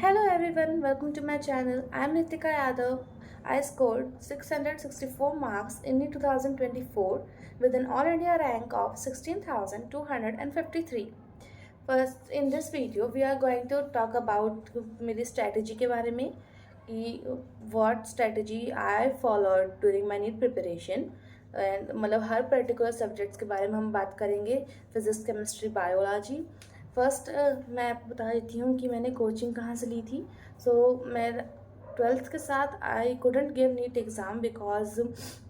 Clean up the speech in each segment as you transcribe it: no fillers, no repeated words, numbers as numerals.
Hello everyone, welcome to my channel. I am Nitika Yadav. I scored 664 marks in 2024 with an All India rank of 16,253. First, in this video, we are going to talk about मेरी strategy के बारे में कि what strategy I followed during my NEET preparation. मतलब हर particular subjects के बारे में हम बात करेंगे, फिजिक्स केमिस्ट्री बायोलॉजी। फर्स्ट मैं आपको बता देती हूँ कि मैंने कोचिंग कहाँ से ली थी। मैं ट्वेल्थ के साथ I couldn't give NEET exam because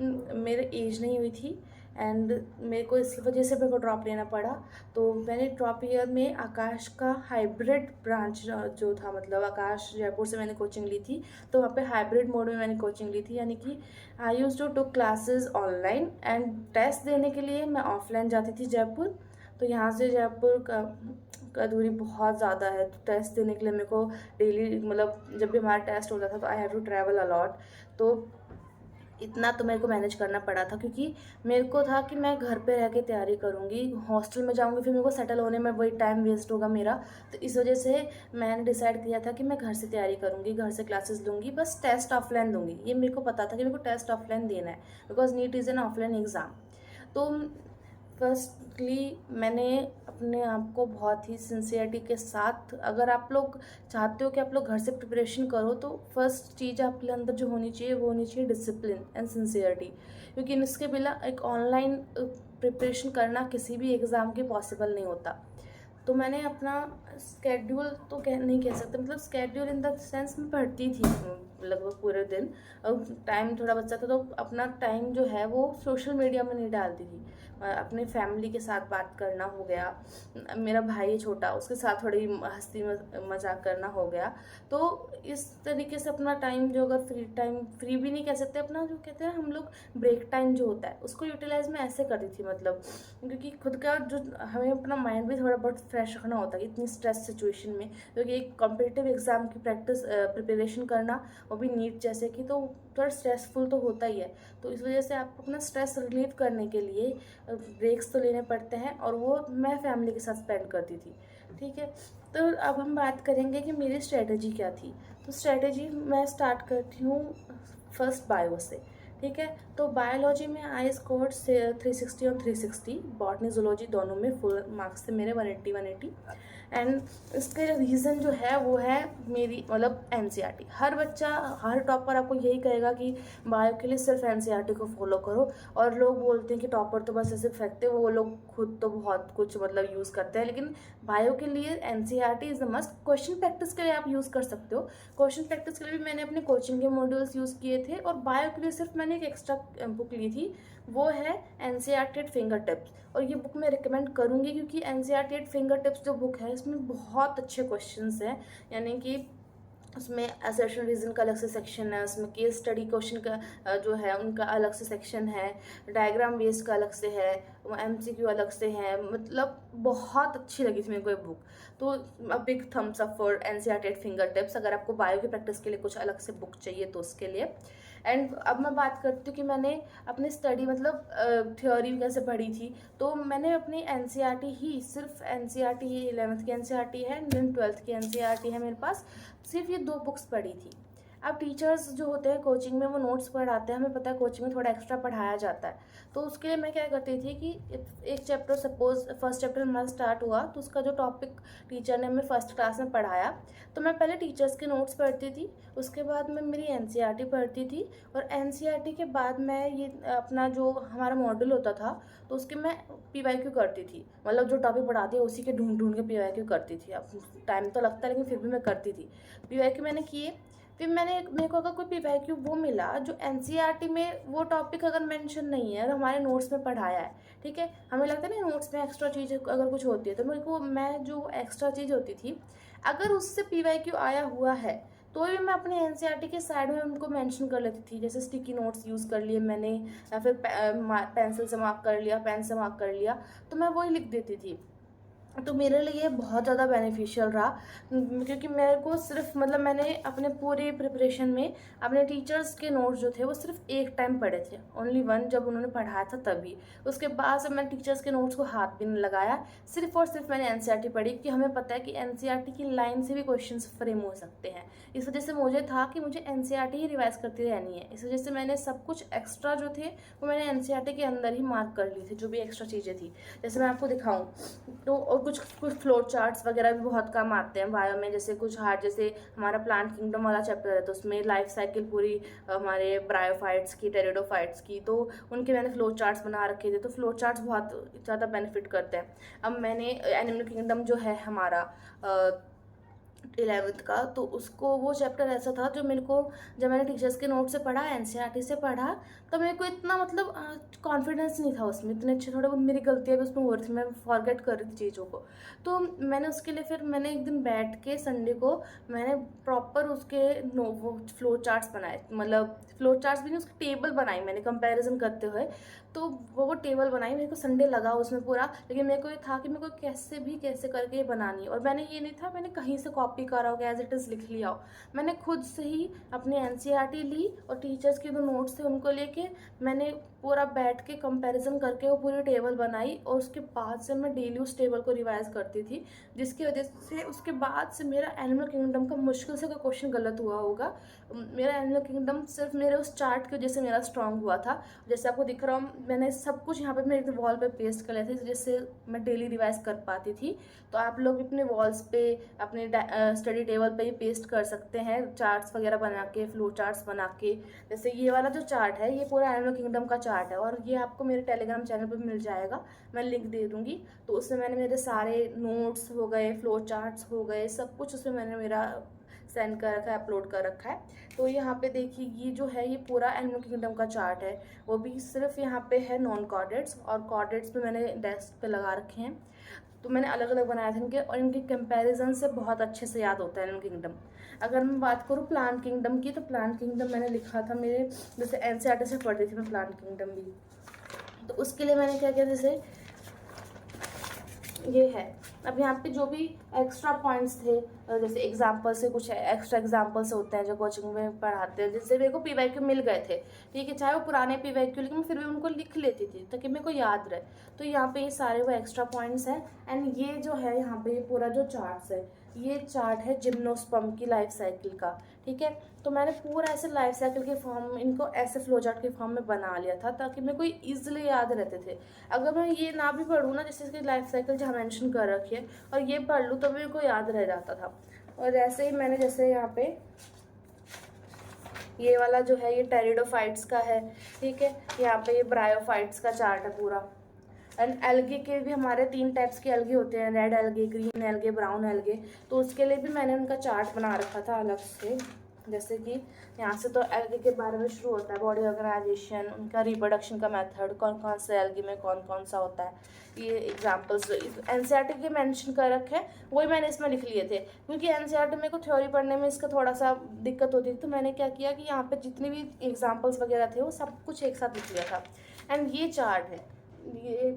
मेरे एज नहीं हुई थी एंड मेरे को इस वजह से मेरे को ड्रॉप लेना पड़ा। तो मैंने ड्रॉप ईयर में आकाश का हाइब्रिड ब्रांच जो था, मतलब आकाश जयपुर से मैंने कोचिंग ली थी, तो वहाँ पे हाइब्रिड मोड में मैंने कोचिंग ली थी, यानी कि I use to to classes online and test देने के लिए मैं ऑफलाइन जाती थी जयपुर। तो यहाँ से जयपुर का दूरी बहुत ज़्यादा है, तो टेस्ट देने के लिए मेरे को डेली, मतलब जब भी हमारा टेस्ट होता था तो I have to travel a lot. तो इतना तो मेरे को मैनेज करना पड़ा था, क्योंकि मेरे को था कि मैं घर पे रह के तैयारी करूँगी, हॉस्टल में जाऊँगी फिर मेरे को सेटल होने में वही टाइम वेस्ट होगा मेरा। तो इस वजह से मैंने डिसाइड किया था कि मैं घर से तैयारी करूँगी, घर से क्लासेस लूँगी, बस टेस्ट ऑफलाइन दूँगी। ये मेरे को पता था कि मेरे को टेस्ट ऑफलाइन देना है because NEET is an offline exam. तो फर्स्टली मैंने अपने आप को बहुत ही सिंसियरिटी के साथ, अगर आप लोग चाहते हो कि आप लोग घर से प्रिपरेशन करो, तो फर्स्ट चीज़ आपके अंदर जो होनी चाहिए वो होनी चाहिए डिसिप्लिन एंड सिंसियरिटी, क्योंकि इसके बिना एक ऑनलाइन प्रिपरेशन करना किसी भी एग्ज़ाम के पॉसिबल नहीं होता। तो मैंने अपना स्केड्यूल तो नहीं कह सकते, मतलब स्केड्यूल इन द सेंस मैं पढ़ती थी लगभग पूरे दिन। और टाइम थोड़ा बचा था तो अपना टाइम जो है वो सोशल मीडिया में नहीं डालती थी। अपने फैमिली के साथ बात करना हो गया, मेरा भाई है छोटा, उसके साथ थोड़ी हंसी मजाक करना हो गया। तो इस तरीके से अपना टाइम जो, अगर फ्री टाइम, फ्री भी नहीं कह सकते, अपना जो कहते हैं हम लोग ब्रेक टाइम जो होता है उसको यूटिलाइज मैं ऐसे करती थी, मतलब क्योंकि खुद का जो, हमें अपना माइंड भी थोड़ा बहुत फ्रेश रखना होता है इतनी स्ट्रेस सिचुएशन में, क्योंकि एक कॉम्पिटिटिव एग्जाम की प्रिपरेशन करना, वो भी नीट जैसे कि, तो थोड़ा स्ट्रेसफुल तो होता ही है। तो इस वजह से आपको अपना स्ट्रेस रिलीव करने के लिए ब्रेक्स तो लेने पड़ते हैं, और वो मैं फैमिली के साथ स्पेंड करती थी। ठीक है, तो अब हम बात करेंगे कि मेरी स्ट्रेटजी क्या थी। तो स्ट्रेटजी मैं स्टार्ट करती हूँ फर्स्ट बायो से। ठीक है, तो बायोलॉजी में आई स्कोर्ड से 360 और 360, बॉटनी जूलॉजी दोनों में फुल मार्क्स थे मेरे 180 एंड इसके रीज़न जो है वो है मेरी, मतलब एनसीईआरटी। हर बच्चा, हर टॉपर आपको यही कहेगा कि बायो के लिए सिर्फ एनसीईआरटी को फॉलो करो, और लोग बोलते हैं कि टॉपर तो बस ऐसे फेंकते, वो लोग खुद तो बहुत कुछ मतलब यूज़ करते हैं, लेकिन बायो के लिए NCERT is the must. Question practice के लिए आप यूज़ कर सकते हो, क्वेश्चन प्रैक्टिस के लिए भी मैंने अपने कोचिंग के मॉड्यूल्स यूज़ किए थे, और बायो के लिए सिर्फ मैंने एक एक्स्ट्रा बुक ली थी, वो है एनसीईआरटी एट फिंगर टिप्स। और ये बुक मैं रिकमेंड करूँगी, क्योंकि एनसीईआरटी एट फिंगर टिप्स जो बुक है इसमें बहुत अच्छे क्वेश्चंस हैं, यानी कि उसमें असर्शन रीजन का अलग से सेक्शन है, उसमें केस स्टडी क्वेश्चन का जो है उनका अलग से सेक्शन है, डायग्राम बेस्ड का अलग से है, एमसीक्यू अलग से है, मतलब बहुत अच्छी लगी थी मेरे को ये बुक। तो big thumbs up for NCERT eight finger tips, अगर आपको बायो की प्रैक्टिस के लिए कुछ अलग से बुक चाहिए तो उसके लिए। एंड अब मैं बात करती हूँ कि मैंने अपनी स्टडी, मतलब थ्योरी कैसे पढ़ी थी। तो मैंने अपनी एनसीईआरटी ही, सिर्फ एनसीईआरटी ही, 11th की एनसीईआरटी है, देन 12th की एनसीईआरटी है मेरे पास, सिर्फ ये 2 बुक्स पढ़ी थी। अब टीचर्स जो होते हैं कोचिंग में वो नोट्स पढ़ाते हैं, हमें पता है कोचिंग में थोड़ा एक्स्ट्रा पढ़ाया जाता है। तो उसके लिए मैं क्या करती थी कि एक चैप्टर, सपोज फर्स्ट चैप्टर हमारा स्टार्ट हुआ, तो उसका जो टॉपिक टीचर ने हमें फर्स्ट क्लास में पढ़ाया, तो मैं पहले टीचर्स के नोट्स पढ़ती थी, उसके बाद मैं मेरी एनसीईआरटी पढ़ती थी, और एनसीईआरटी के बाद मैं ये अपना जो हमारा मॉड्यूल होता था तो उसके मैं पीवाईक्यू करती थी, मतलब जो टॉपिक पढ़ाती है उसी के ढूंढ ढूंढ के पीवाईक्यू करती थी। अब टाइम तो लगता है लेकिन फिर भी मैं करती थी। पीवाईक्यू मैंने किए, फिर मेरे को अगर कोई पीवाईक्यू वो मिला जो एनसीईआरटी में वो टॉपिक अगर मेंशन नहीं है और हमारे नोट्स में पढ़ाया है, ठीक है, हमें लगता है ना नोट्स में एक्स्ट्रा चीज़ अगर कुछ होती है, तो मेरे को, मैं जो एक्स्ट्रा चीज़ होती थी अगर उससे पीवाईक्यू आया हुआ है तो भी मैं अपनी एनसीईआरटी के साइड में उनको मेंशन कर लेती थी। जैसे स्टिकी नोट्स यूज़ कर लिए मैंने, या फिर पेंसिल से मार्क कर लिया, पेन से मार्क कर लिया, तो मैं वही लिख देती थी। तो मेरे लिए बहुत ज़्यादा बेनिफिशियल रहा, क्योंकि मेरे को सिर्फ मतलब मैंने अपने पूरे प्रिपरेशन में अपने टीचर्स के नोट्स जो थे वो सिर्फ एक टाइम पढ़े थे, ओनली वन, जब उन्होंने पढ़ाया था तभी। उसके बाद से मैंने टीचर्स के नोट्स को हाथ भी नहीं लगाया, सिर्फ और सिर्फ मैंने एनसीईआरटी पढ़ी, कि हमें पता है कि एनसीईआरटी की लाइन से भी क्वेश्चन फ्रेम हो सकते हैं। इस वजह से मुझे था कि मुझे एनसीईआरटी ही रिवाइज करती रहनी है, इस वजह से मैंने सब कुछ एक्स्ट्रा जो थे वो मैंने एनसीईआरटी के अंदर ही मार्क कर ली थी, जो भी एक्स्ट्रा चीज़ें थी। जैसे मैं आपको दिखाऊं तो, और कुछ कुछ फ्लो चार्ट्स वगैरह भी बहुत काम आते हैं बायो में। जैसे कुछ हार्ड, जैसे हमारा प्लांट किंगडम वाला चैप्टर है तो उसमें लाइफ साइकिल पूरी हमारे ब्रायोफाइट्स की, टेरिडोफाइट्स की, तो उनके मैंने फ्लो चार्ट्स बना रखे थे। तो फ्लो चार्ट्स बहुत ज़्यादा बेनिफिट करते हैं। अब मैंने एनिमल किंगडम जो है हमारा 11th का, तो उसको वो चैप्टर ऐसा था जो मेरे को, जब मैंने टीचर्स के नोट से पढ़ा, एनसीईआरटी से पढ़ा, तो मेरे को इतना मतलब कॉन्फिडेंस नहीं था उसमें, इतने अच्छे, थोड़े बहुत मेरी गलतियाँ भी उसमें हो रही थी, मैं फॉरगेट कर रही थी चीज़ों को। तो मैंने उसके लिए फिर मैंने एक दिन बैठ के संडे को मैंने प्रॉपर उसके वो फ्लो चार्ट्स बनाए, मतलब फ्लो चार्ट्स भी नहीं, उसकी टेबल बनाई मैंने कंपैरिजन करते हुए। तो वो टेबल बनाई, मेरे को संडे लगा उसमें पूरा, लेकिन मेरे को ये था कि मेरे को कैसे भी कैसे करके ये बनानी है। और मैंने ये नहीं था मैंने कहीं से कॉपी करा हो, एज इट इज़ लिख लिया हो, मैंने खुद से ही अपनी एनसीईआरटी ली और टीचर्स के जो नोट्स थे उनको लेके मैंने पूरा बैठ के कंपैरिजन करके वो पूरी टेबल बनाई, और उसके बाद से मैं डेली उस टेबल को रिवाइज करती थी, जिसकी वजह से उसके बाद से मेरा एनिमल किंगडम का मुश्किल से कोई क्वेश्चन गलत हुआ होगा। मेरा एनिमल किंगडम सिर्फ मेरे उस चार्ट की वजह से मेरा स्ट्रॉन्ग हुआ था। जैसे आपको दिख रहा हूँ, मैंने सब कुछ यहाँ पे मेरे वॉल पे पेस्ट कर लेते थे, जिससे मैं डेली रिवाइज कर पाती थी। तो आप लोग अपने वॉल्स पे, अपने स्टडी टेबल पे ही पेस्ट कर सकते हैं चार्ट्स वगैरह बना के, फ्लो चार्ट्स बना के। जैसे ये वाला जो चार्ट है ये पूरा एनिमल किंगडम का चार्ट है, और ये आपको मेरे टेलीग्राम चैनल पर मिल जाएगा, मैं लिंक दे दूँगी। तो उसमें मैंने मेरे सारे नोट्स हो गए, फ्लो चार्ट्स हो गए, सब कुछ उसमें मैंने मेरा सेंड कर रखा है, अपलोड कर रखा है। तो यहाँ पे देखिए ये जो है ये पूरा एनिमल किंगडम का चार्ट है, वो भी सिर्फ यहाँ पे है नॉन कॉर्डेट्स, और कॉर्डेट्स पे मैंने डेस्क पे लगा रखे हैं। तो मैंने अलग अलग बनाए थे इनके, और इनके कंपैरिजन से बहुत अच्छे से याद होता है एनिमल किंगडम। अगर मैं बात करूँ प्लांट किंगडम की, तो प्लांट किंगडम मैंने लिखा था मेरे, जैसे एनसीईआरटी से पढ़ती थी मैं प्लांट किंगडम भी, तो उसके लिए मैंने क्या किया, जैसे ये है। अब यहाँ पे जो भी एक्स्ट्रा पॉइंट्स थे, जैसे एग्जाम्पल से, कुछ एक्स्ट्रा एग्जाम्पल्स होते हैं जो कोचिंग में पढ़ाते हैं, जैसे मेरे को पीवाईक्यू मिल गए थे, ठीक है, चाहे वो पुराने पीवाईक्यू, लेकिन मैं फिर भी उनको लिख लेती थी ताकि मेरे को याद रहे। तो यहाँ पे ये सारे वो एक्स्ट्रा पॉइंट्स हैं। एंड ये जो है यहाँ पे ये पूरा जो चार्ट्स है, ये चार्ट है जिम्नोस्पर्म की लाइफ साइकिल का, ठीक है। तो मैंने पूरा ऐसे लाइफ साइकिल के फॉर्म, इनको ऐसे फ्लो चार्ट के फॉर्म में बना लिया था ताकि मेरे को ईजिली याद रहते थे। अगर मैं ये ना भी पढ़ूँ ना, जैसे इसकी लाइफ साइकिल जहाँ मेंशन कर रखी है, और ये पढ़ लूँ तो मेरे को याद रह जाता था। और ऐसे ही मैंने जैसे यहाँ पे ये वाला जो है ये टेरिडोफाइट्स का है, ठीक है, यहाँ पे ये ब्रायोफाइट्स का चार्ट है पूरा। एंड एल्गे के भी हमारे 3 टाइप्स के एल्गे होते हैं, red algae, green algae, brown algae. तो उसके लिए भी मैंने उनका चार्ट बना रखा था अलग से। जैसे कि यहाँ से तो एल्गे के बारे में शुरू होता है, बॉडी ऑर्गेनाइजेशन, उनका रिप्रोडक्शन का मेथड, कौन कौन से एल्गे में कौन कौन सा होता है, ये एग्जाम्पल्स एनसीईआरटी के मेंशन कर रखे हैं, वही मैंने इसमें लिख लिए थे। क्योंकि एनसीईआरटी में को थ्योरी पढ़ने में इसका थोड़ा सा दिक्कत होती थी, तो मैंने क्या किया कि यहाँ पे जितने भी एग्जाम्पल्स वगैरह थे वो सब कुछ एक साथ लिख लिया था। एंड ये चार्ट है, ये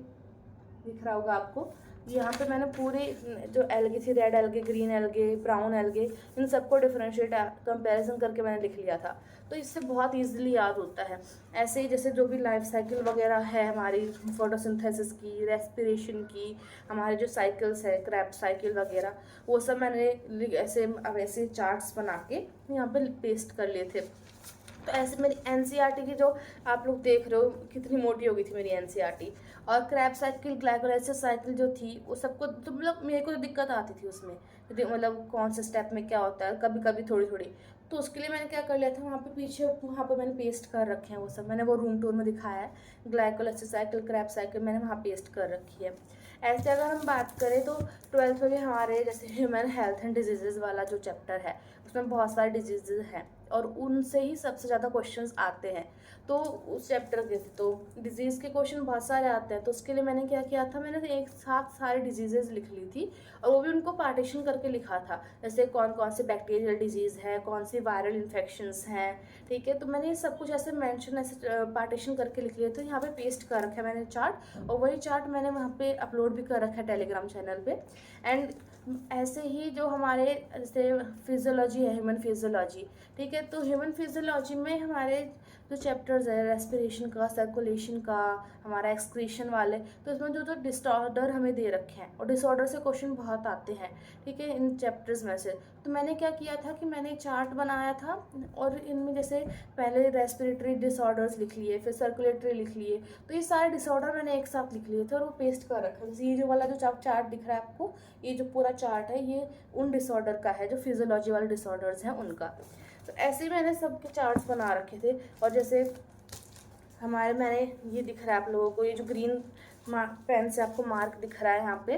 दिख रहा होगा आपको, यहाँ पे मैंने पूरे जो एल्गे थी, red algae, green algae, brown algae, इन सबको डिफरेंशिएट कंपैरिजन करके मैंने लिख लिया था। तो इससे बहुत इजीली याद होता है। ऐसे ही जैसे जो भी लाइफ साइकिल वगैरह है हमारी, फोटोसिंथेसिस की, रेस्पिरेशन की, हमारे जो साइकिल्स है, क्रैप्स साइकिल वगैरह, वो सब मैंने ऐसे ऐसे चार्ट्स बना के यहाँ पे पेस्ट कर लिए थे। तो ऐसे मेरी एनसीईआरटी की जो आप लोग देख रहे हो कितनी मोटी हो गई थी मेरी एनसीईआरटी। और क्रैब साइकिल, ग्लाइकोलाइसिस साइकिल जो थी वो सबको, तो मतलब मेरे को तो दिक्कत आती थी उसमें, मतलब कौन से स्टेप में क्या होता है, कभी कभी थोड़ी थोड़ी। तो उसके लिए मैंने क्या कर लिया था, वहाँ पे पीछे वहाँ पे मैंने पेस्ट कर रखे हैं वो सब, मैंने वो रूम टूर में दिखाया है। ग्लाइकोलाइसिस साइकिल, क्रैब साइकिल मैंने वहाँ पेस्ट कर रखी है। ऐसे अगर हम बात करें तो 12th में भी हमारे जैसे ह्यूमन हेल्थ एंड डिजीज़ वाला जो चैप्टर है, उसमें बहुत सारे डिजीज़ हैं। और उनसे ही सबसे ज़्यादा क्वेश्चंस आते हैं। तो उस चैप्टर के तो डिजीज़ के क्वेश्चन बहुत सारे आते हैं, तो उसके लिए मैंने क्या किया था, मैंने एक साथ सारी डिजीजेज लिख ली थी और वो भी उनको पार्टीशन करके लिखा था, जैसे कौन कौन से बैक्टीरियल डिजीज़ है, कौन सी वायरल इन्फेक्शंस हैं, ठीक है। तो मैंने ये सब कुछ ऐसे मेंशन ऐसे पार्टीशन करके लिख लिए थे। यहाँ पे पेस्ट कर रखा है मैंने चार्ट, और वही चार्ट मैंने वहाँ पे अपलोड भी कर रखा है टेलीग्राम चैनल पे। एंड ऐसे ही जो हमारे जैसे फिजियोलॉजी है, ह्यूमन फिजियोलॉजी, ठीक है। तो ह्यूमन फिजियोलॉजी में हमारे जो चैप्टर्स है रेस्पिरेशन का, सर्कुलेशन का, हमारा एक्सक्रीशन वाले, तो इसमें जो जो डिसऑर्डर हमें दे रखे हैं, और डिसऑर्डर से क्वेश्चन बहुत आते हैं, ठीक है, इन चैप्टर्स में से। तो मैंने क्या किया था कि मैंने चार्ट बनाया था, और इनमें जैसे पहले रेस्पिरेटरी डिसऑर्डर्स लिख लिए, फिर सर्कुलेटरी लिख लिए, तो ये सारे डिसऑर्डर मैंने एक साथ लिख लिए थे और वो पेस्ट कर रखा है। जैसे ये जो वाला जो चार्ट दिख रहा है आपको, ये जो पूरा चार्ट है ये उन डिसऑर्डर का है जो फिजियोलॉजी वाले डिसऑर्डर्स हैं उनका। तो ऐसे ही मैंने सबके चार्ट्स बना रखे थे। और जैसे हमारे मैंने ये दिख रहा है आप लोगों को, ये जो ग्रीन पेन से आपको मार्क दिख रहा है यहाँ पे,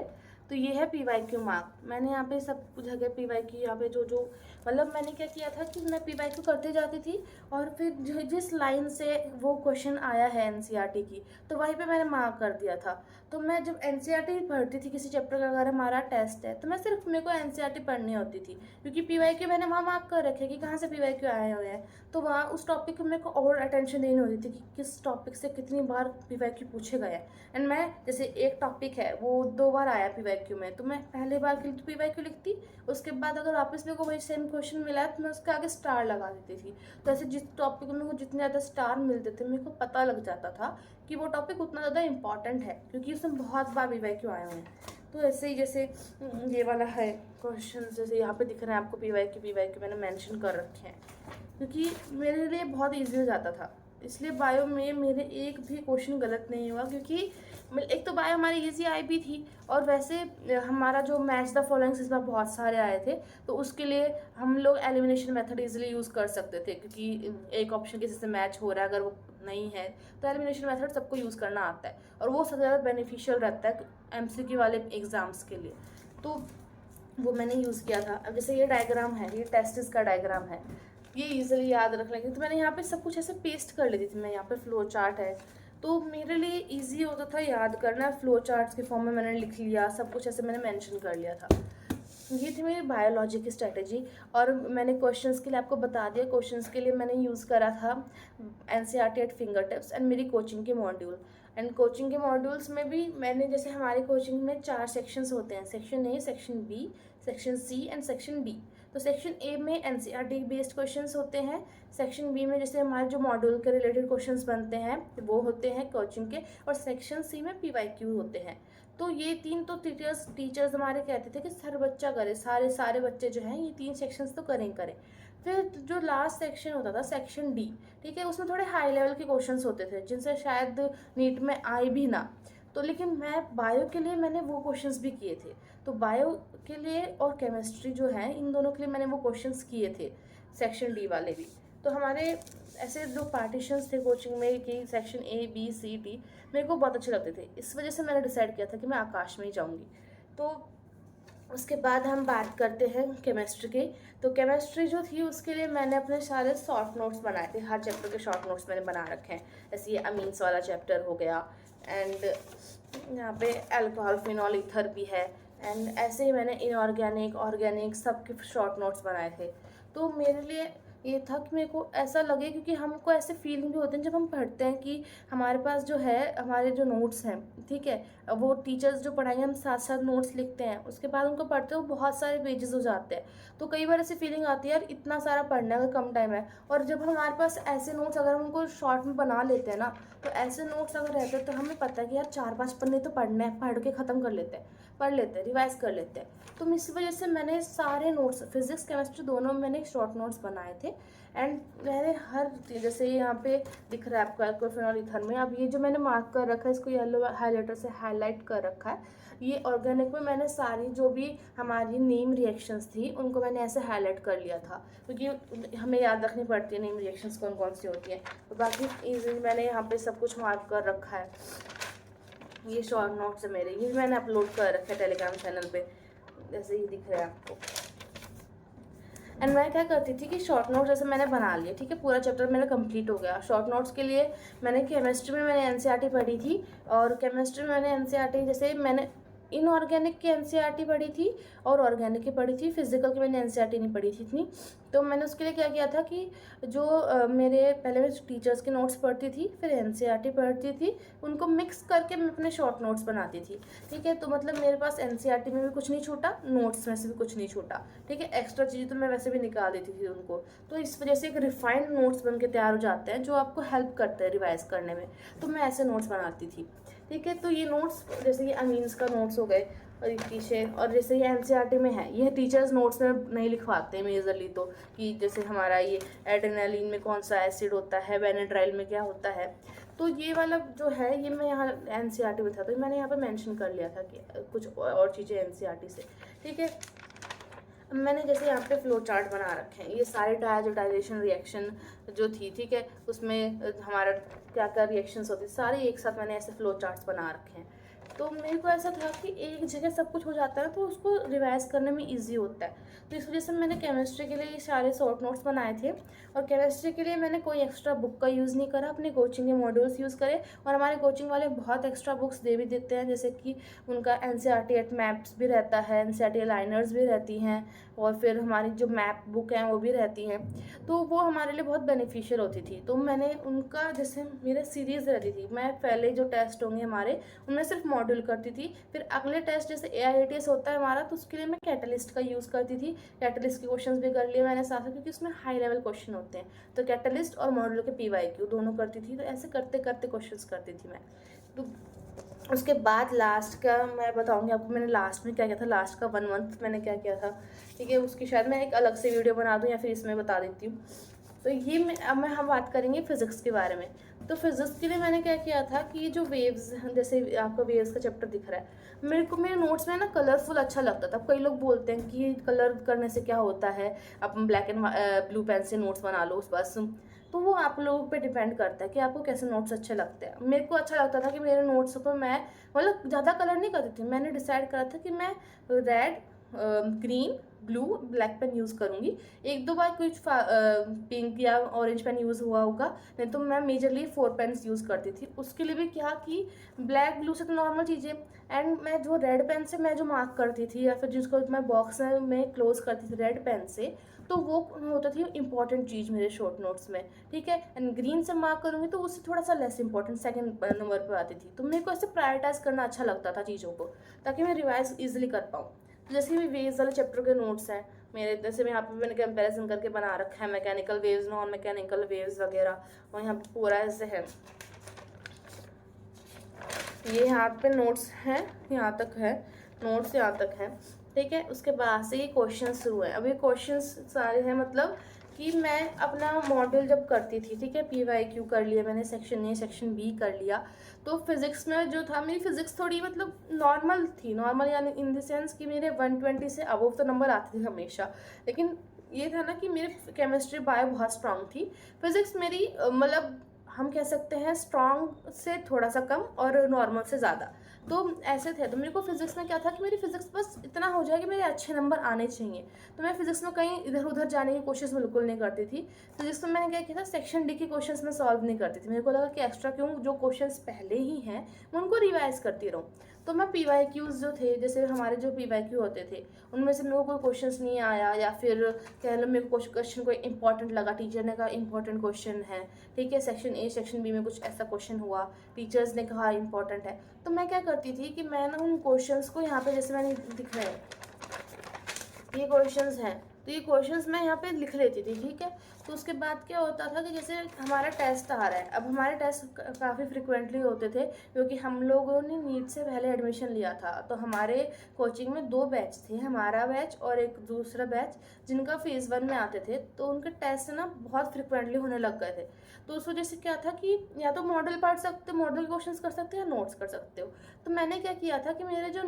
तो ये है PYQ मार्क। मैंने यहाँ पे सब जगह PYQ, यहाँ पे जो जो मतलब मैंने क्या किया था कि मैं PYQ करते जाती थी, और फिर जिस लाइन से वो क्वेश्चन आया है NCERT की, तो वहीं पे मैंने मार्क कर दिया था। तो मैं जब NCERT पढ़ती थी किसी चैप्टर का, अगर हमारा टेस्ट है, तो मैं सिर्फ मेरे को NCERT पढ़नी होती थी, क्योंकि PYQ मैंने वहाँ मार्क कर रखे कि कहाँ से PYQ आए हुए हैं। तो वहाँ उस टॉपिक में मेरे को और अटेंशन देनी होती थी कि किस टॉपिक से कितनी बार PYQ पूछे गए हैं। एंड मैं जैसे एक टॉपिक है वो 2 बार आया PYQ में, तो मैं पहले बार के लिए तो PYQ लिखती, उसके बाद अगर वापस मेरे को वही सेम क्वेश्चन मिला है तो मैं उसके आगे स्टार लगा देती थी। तो ऐसे जिस टॉपिक में जितने ज़्यादा स्टार मिलते थे, मेरे को पता लग जाता था कि वो टॉपिक उतना ज़्यादा इंपॉर्टेंट है, क्योंकि उसमें बहुत बार PYQ आए हुए हैं। तो ऐसे ही जैसे ये वाला है क्वेश्चन, जैसे यहाँ पे दिख रहे हैं आपको PYQ मैंने मेंशन कर रखे हैं, क्योंकि मेरे लिए बहुत इजी हो जाता था। इसलिए बायो में मेरे एक भी क्वेश्चन गलत नहीं हुआ, क्योंकि एक तो बायो हमारी इजी आई भी थी, और वैसे हमारा जो मैच द फॉलोइंग्स इस बार बहुत सारे आए थे, तो उसके लिए हम लोग एलिमिनेशन मेथड इजीली यूज़ कर सकते थे, क्योंकि एक ऑप्शन किसी से मैच हो रहा है, अगर वो नहीं है तो एलिमिनेशन मेथड सबको यूज़ करना आता है, और वो सबसे ज़्यादा बेनिफिशियल रहता है MCQ वाले एग्ज़ाम्स के लिए। तो वो मैंने यूज़ किया था। अब जैसे ये डायग्राम है, ये टेस्टिस का डायग्राम है, ये इजीली याद रख लेंगे, तो मैंने यहाँ पे सब कुछ ऐसे पेस्ट कर लेती थी मैं। यहाँ पे फ्लो चार्ट है, तो मेरे लिए इजी होता था याद करना। फ्लो चार्ट्स के फॉर्म में मैंने लिख लिया, सब कुछ ऐसे मैंने मेंशन कर लिया था। ये थी मेरी बायोलॉजी की स्ट्रेटेजी। और मैंने क्वेश्चंस के लिए आपको बता दिया, क्वेश्चंस के लिए मैंने यूज़ करा था NCERT at finger tips and मेरी कोचिंग के मॉड्यूल। एंड कोचिंग के मॉड्यूल्स में भी मैंने, जैसे हमारी कोचिंग में 4 सेक्शंस होते हैं, section A, section B, section C and section D। तो सेक्शन A में NCERT बेस्ड क्वेश्चंस होते हैं, सेक्शन B में जैसे हमारे जो मॉड्यूल के रिलेटेड क्वेश्चंस बनते हैं वो होते हैं कोचिंग के, और सेक्शन C में PYQ होते हैं। तो ये 3 तो टीचर्स हमारे कहते थे कि हर बच्चा करे, सारे बच्चे जो हैं ये 3 सेक्शंस तो करें। फिर जो लास्ट सेक्शन होता था सेक्शन D, ठीक है, उसमें थोड़े हाई लेवल के क्वेश्चंस होते थे जिनसे शायद नीट में आए भी ना। तो लेकिन मैं बायो के लिए मैंने वो क्वेश्चंस भी किए थे। तो बायो के लिए और केमिस्ट्री जो है, इन दोनों के लिए मैंने वो क्वेश्चंस किए थे, सेक्शन D वाले भी। तो हमारे ऐसे जो पार्टीशंस थे कोचिंग में कि section A, B, C, D मेरे को बहुत अच्छे लगते थे। इस वजह से मैंने डिसाइड किया था कि मैं आकाश में ही जाऊँगी। तो उसके बाद हम बात करते हैं केमिस्ट्री की। तो केमिस्ट्री जो थी उसके लिए मैंने अपने सारे शॉर्ट नोट्स बनाए थे, हर चैप्टर के शॉर्ट नोट्स मैंने बना रखे हैं। जैसे ये अमीन्स वाला चैप्टर हो गया, एंड यहाँ पे अल्कोहल, फिनॉल, ईथर भी है, एंड ऐसे ही मैंने इनऑर्गेनिक, ऑर्गेनिक सब के शॉर्ट नोट्स बनाए थे। तो मेरे लिए ये था कि मेरे को ऐसा लगे, क्योंकि हमको ऐसे फीलिंग भी होते हैं जब हम पढ़ते हैं कि हमारे पास जो है हमारे जो नोट्स हैं, ठीक है, वो टीचर्स जो पढ़ाएंगे हम साथ साथ नोट्स लिखते हैं, उसके बाद उनको पढ़ते हो बहुत सारे पेजेस हो जाते हैं। तो कई बार ऐसी फीलिंग आती है यार इतना सारा पढ़ना है, अगर कम टाइम है। और जब हमारे पास ऐसे नोट्स अगर हम उनको शॉर्ट में बना लेते हैं ना, तो ऐसे नोट्स अगर रहते हैं तो हमें पता है कि यार 4-5 पन्ने तो पढ़ना है, पढ़ के ख़त्म कर लेते हैं, पढ़ लेते हैं, रिवाइज कर लेते हैं। तो इस वजह से मैंने सारे नोट्स, फिजिक्स केमिस्ट्री दोनों में मैंने शॉर्ट नोट्स बनाए थे। एंड मैंने हर, जैसे यहाँ पे दिख रहा है आपको अल्कोहल, ईथर में, अब ये जो मैंने मार्क कर रखा है इसको येलो हाइलाइटर से हाईलाइट कर रखा है। ये ऑर्गेनिक में मैंने सारी जो भी हमारी नेम रिएक्शंस थी उनको मैंने ऐसे हाईलाइट कर लिया था, क्योंकि हमें याद रखनी पड़ती है नेम रिएक्शंस कौन कौन सी होती हैं। तो बाकी इजीली मैंने यहाँ पे सब कुछ मार्क कर रखा है। ये शॉर्ट नोट्स है मेरे, ये मैंने अपलोड कर रखा है टेलीग्राम चैनल पे, जैसे ही दिख रहा है आपको। एंड मैं क्या करती थी कि शॉर्ट नोट्स जैसे मैंने बना लिए, ठीक है, पूरा चैप्टर मेरा कंप्लीट हो गया। शॉर्ट नोट्स के लिए मैंने केमिस्ट्री में मैंने एनसीईआरटी पढ़ी थी, और केमिस्ट्री में मैंने एनसीईआरटी जैसे मैंने इनऑर्गेनिक की एनसीईआरटी पढ़ी थी और ऑर्गेनिक की पढ़ी थी, फिजिकल की मैंने एनसीईआरटी नहीं पढ़ी थी इतनी। तो मैंने उसके लिए क्या किया था कि जो मेरे पहले मैं टीचर्स के नोट्स पढ़ती थी, फिर एनसीईआरटी पढ़ती थी, उनको मिक्स करके मैं अपने शॉर्ट नोट्स बनाती थी, ठीक है। तो मतलब मेरे पास एनसीईआरटी में भी कुछ नहीं छूटा, नोट्स में से भी कुछ नहीं छूटा, ठीक है। एक्स्ट्रा चीज़ें तो मैं वैसे भी निकाल देती थी उनको। तो इस वजह से एक रिफाइंड नोट्स बन के तैयार हो जाते हैं जो आपको हेल्प करते हैं रिवाइज करने में। तो मैं ऐसे नोट्स बनाती थी, ठीक है। तो ये नोट्स जैसे कि अमीन्स का नोट्स हो गए और पीछे, और जैसे ये एनसीईआरटी में है, ये टीचर्स नोट्स में नहीं लिखवाते हैं मेजरली, तो कि जैसे हमारा ये एड्रेनालिन में कौन सा एसिड होता है, बेनेड्राइल में क्या होता है। तो ये वाला जो है ये मैं यहाँ एनसीईआरटी में था, तो मैंने यहाँ पे मेंशन कर लिया था कि कुछ और चीज़ें एनसीईआरटी से, ठीक है। मैंने जैसे यहाँ पे फ्लो चार्ट बना रखे हैं, ये सारे डायजोडाइजेशन रिएक्शन जो थी, ठीक है, उसमें हमारा क्या क्या रिएक्शंस होती, सारे एक साथ मैंने ऐसे फ्लो चार्ट्स बना रखे हैं। तो मेरे को ऐसा था कि एक जगह सब कुछ हो जाता है तो उसको रिवाइज करने में इजी होता है। तो इस वजह से मैंने केमिस्ट्री के लिए ये सारे शॉर्ट नोट्स बनाए थे, और केमिस्ट्री के लिए मैंने कोई एक्स्ट्रा बुक का यूज़ नहीं करा, अपने कोचिंग के मॉड्यूल्स यूज़ करे। और हमारे कोचिंग वाले बहुत एक्स्ट्रा बुक्स दे भी देते हैं, जैसे कि उनका एनसीईआरटी एट मैप्स भी रहता है, एनसीईआरटी लाइनर्स भी रहती हैं, और फिर हमारी जो मैप बुक हैं वो भी रहती हैं। तो वो हमारे लिए बहुत बेनिफिशियल होती थी। तो मैंने उनका जैसे मेरे सीरीज़ रहती थी, मैं पहले जो टेस्ट होंगे हमारे उनमें सिर्फ मॉड्यूल करती थी, फिर अगले टेस्ट जैसे AIATS होता है हमारा, तो उसके लिए मैं कैटलिस्ट का यूज़ करती थी। कैटलिस्ट के क्वेश्चंस भी कर लिए मैंने साथ साथ, क्योंकि उसमें हाई लेवल क्वेश्चन होते हैं। तो कैटलिस्ट और मॉड्यूल के PYQ दोनों करती थी। तो ऐसे करते करते क्वेश्चंस करती थी मैं। तो उसके बाद लास्ट का मैं बताऊंगी आपको मैंने लास्ट में क्या किया था। लास्ट का 1 मंथ मैंने क्या किया था, ठीक है, उसकी शायद मैं एक अलग से वीडियो बना दूं या फिर इसमें बता देती हूँ। तो ये अब हम बात करेंगे फिजिक्स के बारे में। तो फिजिक्स के लिए मैंने क्या किया था कि ये जो वेव्स, जैसे आपको वेव्स का चैप्टर दिख रहा है, मेरे को मेरे नोट्स में ना कलरफुल अच्छा लगता था। कई लोग बोलते हैं कि कलर करने से क्या होता है, आप ब्लैक एंड ब्लू पेन से नोट्स बना लो उस बस। तो वो आप लोगों पे डिपेंड करता है कि आपको कैसे नोट्स अच्छे लगते हैं। मेरे को अच्छा लगता था कि मेरे नोट्स पर मैं मतलब ज़्यादा कलर नहीं करती थी। मैंने डिसाइड करा था कि मैं red, green, blue, black pen use करूँगी। एक दो बार कुछ पिंक या ऑरेंज पेन यूज़ हुआ होगा, नहीं तो मैं मेजरली 4 पेन्स यूज़ करती थी। उसके लिए भी क्या कि ब्लैक ब्लू से तो नॉर्मल चीज़ें, एंड मैं जो रेड पेन से मैं जो मार्क करती थी या फिर जिसको मैं बॉक्स में क्लोज करती थी रेड पेन से, तो वो होता थी इंपॉर्टेंट चीज़ मेरे शॉर्ट नोट्स में, ठीक है। एंड ग्रीन से मार्क करूँगी तो उससे थोड़ा सा लेस इंपॉर्टेंट सेकंड नंबर पर आती थी। तो मेरे को ऐसे प्रायोरिटाइज करना अच्छा लगता था चीज़ों को, ताकि मैं रिवाइज ईजिली कर पाऊँ। तो जैसे भी वेव्स वाले चैप्टर के नोट्स हैं मेरे, जैसे मैं यहाँ पे मैंने कंपैरिजन करके बना रखा है mechanical waves, non mechanical waves वगैरह, और यहाँ पे पूरा ऐसे है। ये यहाँ पे नोट्स हैं, यहाँ तक है नोट्स, यहाँ तक है, ठीक है। उसके बाद से ये क्वेश्चन शुरू है। अब ये क्वेश्चन सारे हैं, मतलब कि मैं अपना मॉड्यूल जब करती थी, ठीक है, PYQ कर लिया मैंने, सेक्शन A सेक्शन B कर लिया। तो फिज़िक्स में जो था, मेरी फिज़िक्स थोड़ी मतलब नॉर्मल थी, नॉर्मल यानी इन द सेंस कि मेरे 120 से अबव तो नंबर आते थे हमेशा। लेकिन ये था ना कि मेरी केमिस्ट्री बायो बहुत स्ट्रांग थी। फिज़िक्स मेरी मतलब हम कह सकते हैं स्ट्रांग से थोड़ा सा कम और नॉर्मल से ज़्यादा, तो ऐसे थे। तो मेरे को फिजिक्स में क्या था कि मेरी फिजिक्स बस इतना हो जाए कि मेरे अच्छे नंबर आने चाहिए। तो मैं फिजिक्स में कहीं इधर उधर जाने की कोशिश बिल्कुल नहीं करती थी। फिजिक्स में मैंने क्या किया था, सेक्शन D के क्वेश्चंस में सॉल्व नहीं करती थी। मेरे को लगा कि एक्स्ट्रा क्यों, जो क्वेश्चंस पहले ही हैं मैं उनको रिवाइज करती रहूँ। तो मैं PYQs जो थे, जैसे हमारे जो PYQ होते थे, उनमें से मेरे को कोई क्वेश्चंस नहीं आया, या फिर कह लो मेरे को क्वेश्चन कोई इंपॉर्टेंट लगा, टीचर ने कहा इंपॉर्टेंट क्वेश्चन है, ठीक है, सेक्शन A सेक्शन B में कुछ ऐसा क्वेश्चन हुआ, टीचर्स ने कहा इंपॉर्टेंट है, तो मैं क्या करती थी कि मैं ना उन क्वेश्चंस को यहाँ पे, जैसे मैंने दिख रहे हैं ये क्वेश्चंस हैं, तो ये क्वेश्चंस मैं यहाँ पे लिख लेती थी, ठीक है। तो उसके बाद क्या होता था कि जैसे हमारा टेस्ट आ रहा है, अब हमारे टेस्ट काफ़ी फ्रिक्वेंटली होते थे, क्योंकि हम लोगों ने नीट से पहले एडमिशन लिया था। तो हमारे कोचिंग में 2 बैच थे, हमारा बैच और एक दूसरा बैच, जिनका फेज़ 1 में आते थे। तो उनके टेस्ट ना बहुत फ्रिक्वेंटली होने लग गए थे। तो उस वजह से क्या था कि या तो मॉडल पढ़ सकते हो, मॉडल क्वेश्चन कर सकते हो, या नोट्स कर सकते हो। तो मैंने क्या किया था कि मेरे जो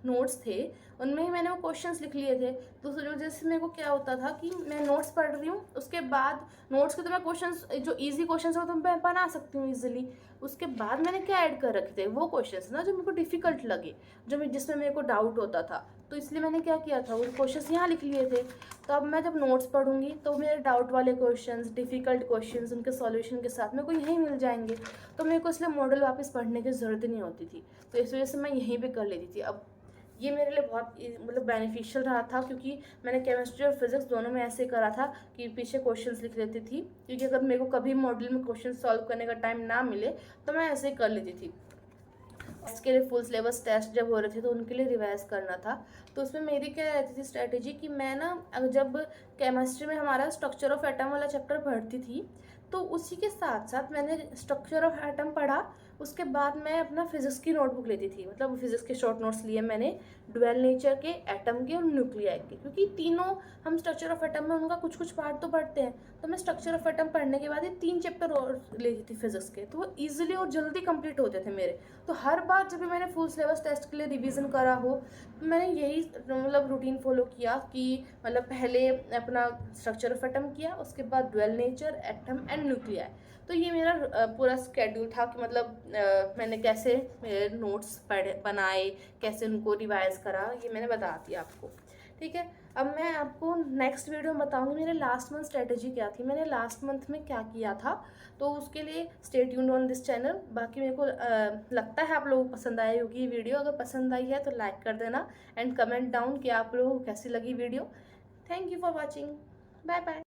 नोट्स थे उनमें ही मैंने वो क्वेश्चंस लिख लिए थे। तो उस वजह से मेरे को क्या होता था कि मैं नोट्स पढ़ रही हूँ, उसके बाद नोट्स के तो मैं क्वेश्चंस जो इजी क्वेश्चंस हो तो मैं बना सकती हूँ इजीली। उसके बाद मैंने क्या ऐड कर रखे थे, वो क्वेश्चंस ना जो मेरे को डिफ़िकल्ट लगे, जिसमें मेरे को डाउट होता था, तो इसलिए मैंने क्या किया था, वो क्वेश्चंस यहाँ लिख लिए थे। तो अब मैं जब नोट्स पढ़ूंगी तो मेरे डाउट वाले क्वेश्चंस, डिफ़िकल्ट क्वेश्चंस, उनके सॉल्यूशन के साथ मेरे को यहीं मिल जाएंगे। तो मेरे को इसलिए मॉडल वापस पढ़ने की ज़रूरत नहीं होती थी। तो इस वजह से मैं यहीं पे कर लेती थी। अब ये मेरे लिए बहुत मतलब बेनिफिशियल रहा था, क्योंकि मैंने केमिस्ट्री और फिजिक्स दोनों में ऐसे करा था कि पीछे क्वेश्चंस लिख लेती थी, क्योंकि अगर मेरे को कभी मॉडल में क्वेश्चन सॉल्व करने का टाइम ना मिले तो मैं ऐसे ही कर लेती थी। इसके लिए फुल सिलेबस टेस्ट जब हो रहे थे तो उनके लिए रिवाइज करना था। तो उसमें मेरी क्या रहती थी स्ट्रैटेजी कि मैं ना जब केमिस्ट्री में हमारा स्ट्रक्चर ऑफ एटम वाला चैप्टर पढ़ती थी तो उसी के साथ साथ मैंने स्ट्रक्चर ऑफ एटम पढ़ा। उसके बाद मैं अपना फिजिक्स की नोटबुक लेती थी, मतलब फिजिक्स के शॉर्ट नोट्स लिए मैंने, ड्वेल नेचर के, एटम के और न्यूक्लियाई के, क्योंकि तीनों हम स्ट्रक्चर ऑफ एटम में उनका कुछ कुछ पार्ट तो पढ़ते हैं। तो मैं स्ट्रक्चर ऑफ एटम पढ़ने के बाद ये 3 चैप्टर और लेती थी फिजिक्स के, तो वो ईजिली और जल्दी कंप्लीट होते थे मेरे। तो हर बार जब भी मैंने फुल सिलेबस टेस्ट के लिए रिवीजन करा हो तो मैंने यही मतलब रूटीन फॉलो किया कि मतलब पहले अपना स्ट्रक्चर ऑफ एटम किया, उसके बाद dual nature, atom and nuclei. तो ये मेरा पूरा स्केड्यूल था कि मतलब मैंने कैसे नोट्स पढ़े बनाए, कैसे उनको रिवाइज करा, ये मैंने बता दिया आपको। ठीक है, अब मैं आपको नेक्स्ट वीडियो में बताऊंगी मेरे लास्ट मंथ स्ट्रेटजी क्या थी, मैंने लास्ट मंथ में क्या किया था। तो उसके लिए stay tuned on this channel. बाकी मेरे को लगता है आप लोगों को पसंद आई होगी ये वीडियो। अगर पसंद आई है तो लाइक कर देना एंड कमेंट डाउन कि आप लोगों को कैसी लगी video. Thank you for watching. Bye bye.